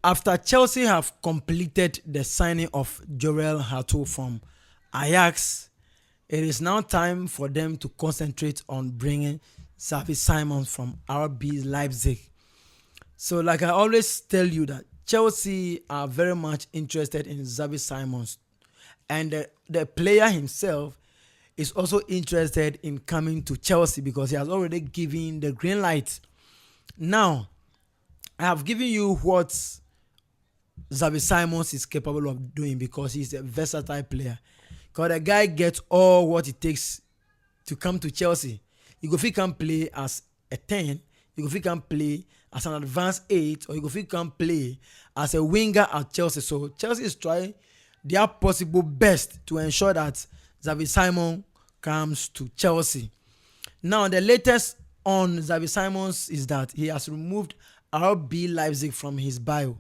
After Chelsea have completed the signing of Jorel Hato from Ajax, it is now time for them to concentrate on bringing Xavi Simons from RB Leipzig. So, like I always tell you, that Chelsea are very much interested in Xavi Simons, and the player himself is also interested in coming to Chelsea because he has already given the green light. Now, I have given you what Xavi Simons is capable of doing because he's a versatile player. Because the guy gets all what it takes to come to Chelsea. You go fit can play as a 10, you go fit can play as an advanced 8, or you go fit can play as a winger at Chelsea. So Chelsea is trying their possible best to ensure that Xavi Simons comes to Chelsea. Now, the latest on Xavi Simons is that he has removed RB Leipzig from his bio.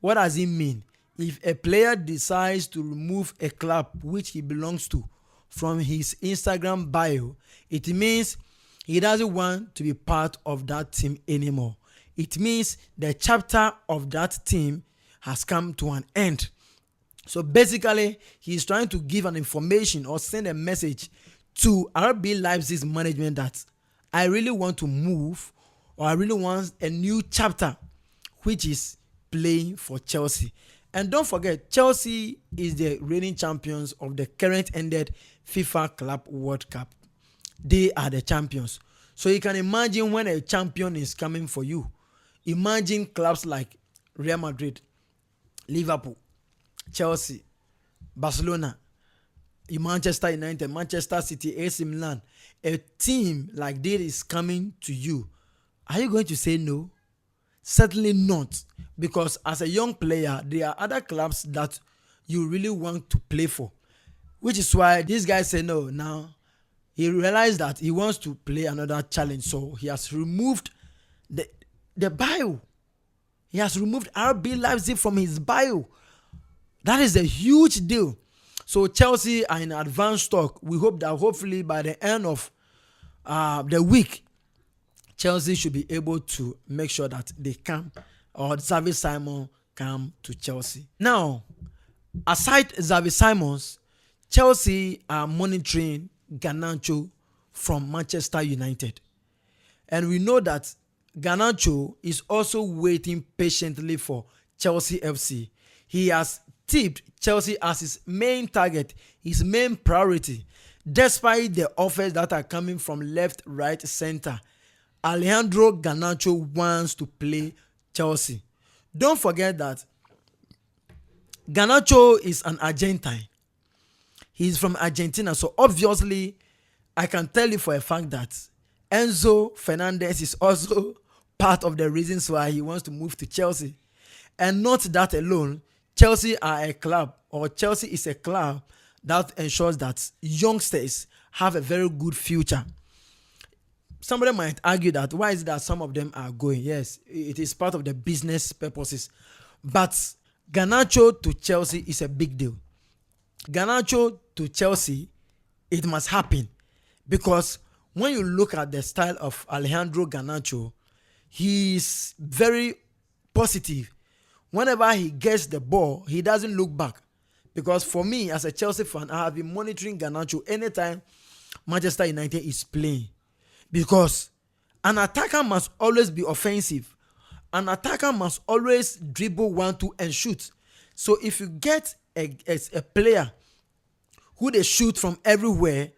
What does it mean? If a player decides to remove a club which he belongs to from his Instagram bio, it means he doesn't want to be part of that team anymore. It means the chapter of that team has come to an end. So basically, he is trying to give an information or send a message to RB Leipzig's management that I really want to move, or I really want a new chapter, which is playing for Chelsea. And don't forget, Chelsea is the reigning champions of the current ended FIFA Club World Cup. They are the champions. So you can imagine when a champion is coming for you. Imagine clubs like Real Madrid, Liverpool, Chelsea, Barcelona, Manchester United, Manchester City, AC Milan. A team like this is coming to you. Are you going to say no? Certainly not, because as a young player, there are other clubs that you really want to play for, which is why this guy said no. Now he realized that he wants to play another challenge, so he has removed the bio. He has removed RB Leipzig from his bio. That is a huge deal. So Chelsea are in advanced stock. We hope that hopefully by the end of the week, Chelsea should be able to make sure that they come, or Xavi Simons come to Chelsea. Now, aside Xavi Simons, Chelsea are monitoring Garnacho from Manchester United. And we know that Garnacho is also waiting patiently for Chelsea FC. He has tipped Chelsea as his main target, his main priority, despite the offers that are coming from left, right, center. Alejandro Garnacho wants to play Chelsea. Don't forget that Garnacho is an Argentine. He's from Argentina, so obviously I can tell you for a fact that Enzo Fernandez is also part of the reasons why he wants to move to Chelsea. And not that alone, Chelsea are a club, or Chelsea is a club that ensures that youngsters have a very good future. Somebody might argue that why is it that some of them are going? Yes, it is part of the business purposes. But Garnacho to Chelsea is a big deal. Garnacho to Chelsea, it must happen. Because when you look at the style of Alejandro Garnacho, he is very positive. Whenever he gets the ball, he doesn't look back. Because for me, as a Chelsea fan, I have been monitoring Garnacho anytime Manchester United is playing. Because an attacker must always be offensive. An attacker must always dribble 1-2 and shoot. So if you get a player who they shoot from everywhere,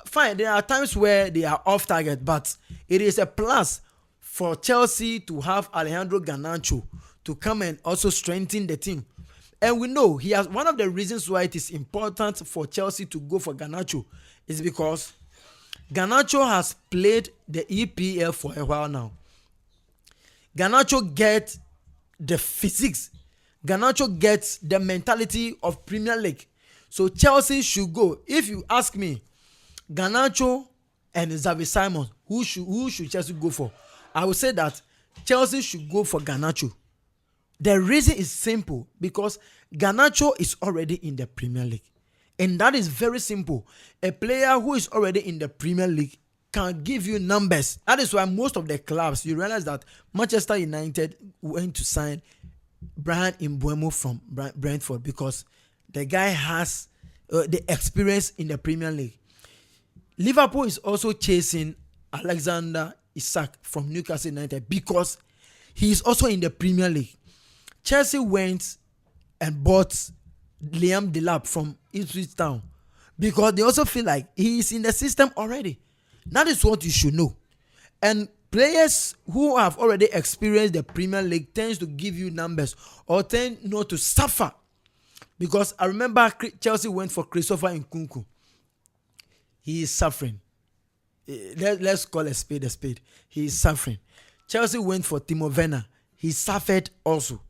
fine, there are times where they are off target, but it is a plus for Chelsea to have Alejandro Garnacho to come and also strengthen the team. And we know he has one of the reasons why it is important for Chelsea to go for Garnacho is because Garnacho has played the EPL for a while now. Garnacho gets the physics. Garnacho gets the mentality of Premier League. So Chelsea should go. If you ask me, Garnacho and Xavi Simons, who should Chelsea go for? I would say that Chelsea should go for Garnacho. The reason is simple, because Garnacho is already in the Premier League. And that is very simple. A player who is already in the Premier League can give you numbers. That is why most of the clubs, you realize that Manchester United went to sign Brian Mbeumo from Brentford because the guy has the experience in the Premier League. Liverpool is also chasing Alexander Isak from Newcastle United because he is also in the Premier League. Chelsea went and bought Liam Delap from Ipswich Town because they also feel like he is in the system already. That is what you should know. And players who have already experienced the Premier League tends to give you numbers or tend not to suffer. Because I remember Chelsea went for Christopher Nkunku. He is suffering. Let's call a spade a spade. He is suffering. Chelsea went for Timo Werner. He suffered also.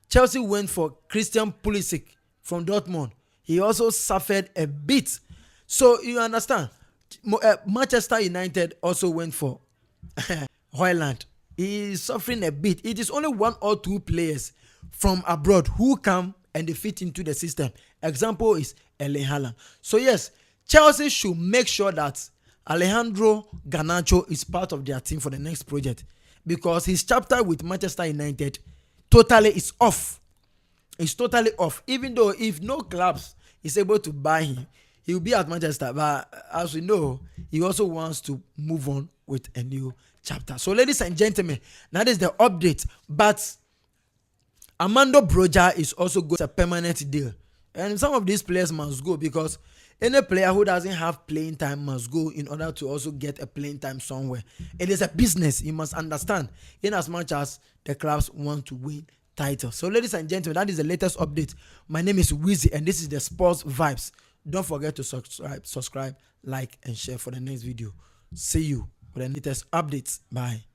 Chelsea went for Christian Pulisic from Dortmund. He also suffered a bit. So you understand. Manchester United also went for Højlund. He is suffering a bit. It is only one or two players from abroad who come and they fit into the system. Example is Erling Haaland. So yes, Chelsea should make sure that Alejandro Garnacho is part of their team for the next project because his chapter with Manchester United totally is off. It's totally off. Even though if no clubs is able to buy him, he will be at Manchester. But as we know, he also wants to move on with a new chapter. So ladies and gentlemen, that is the update. But Armando Broja is also going to a permanent deal. And some of these players must go because any player who doesn't have playing time must go in order to also get a playing time somewhere. It is a business, you must understand, in as much as the clubs want to win titles. So ladies and gentlemen, that is the latest update. My name is Wizzy and this is the Sports Vibes. Don't forget to subscribe, like and share for the next video. See you for the latest updates. Bye.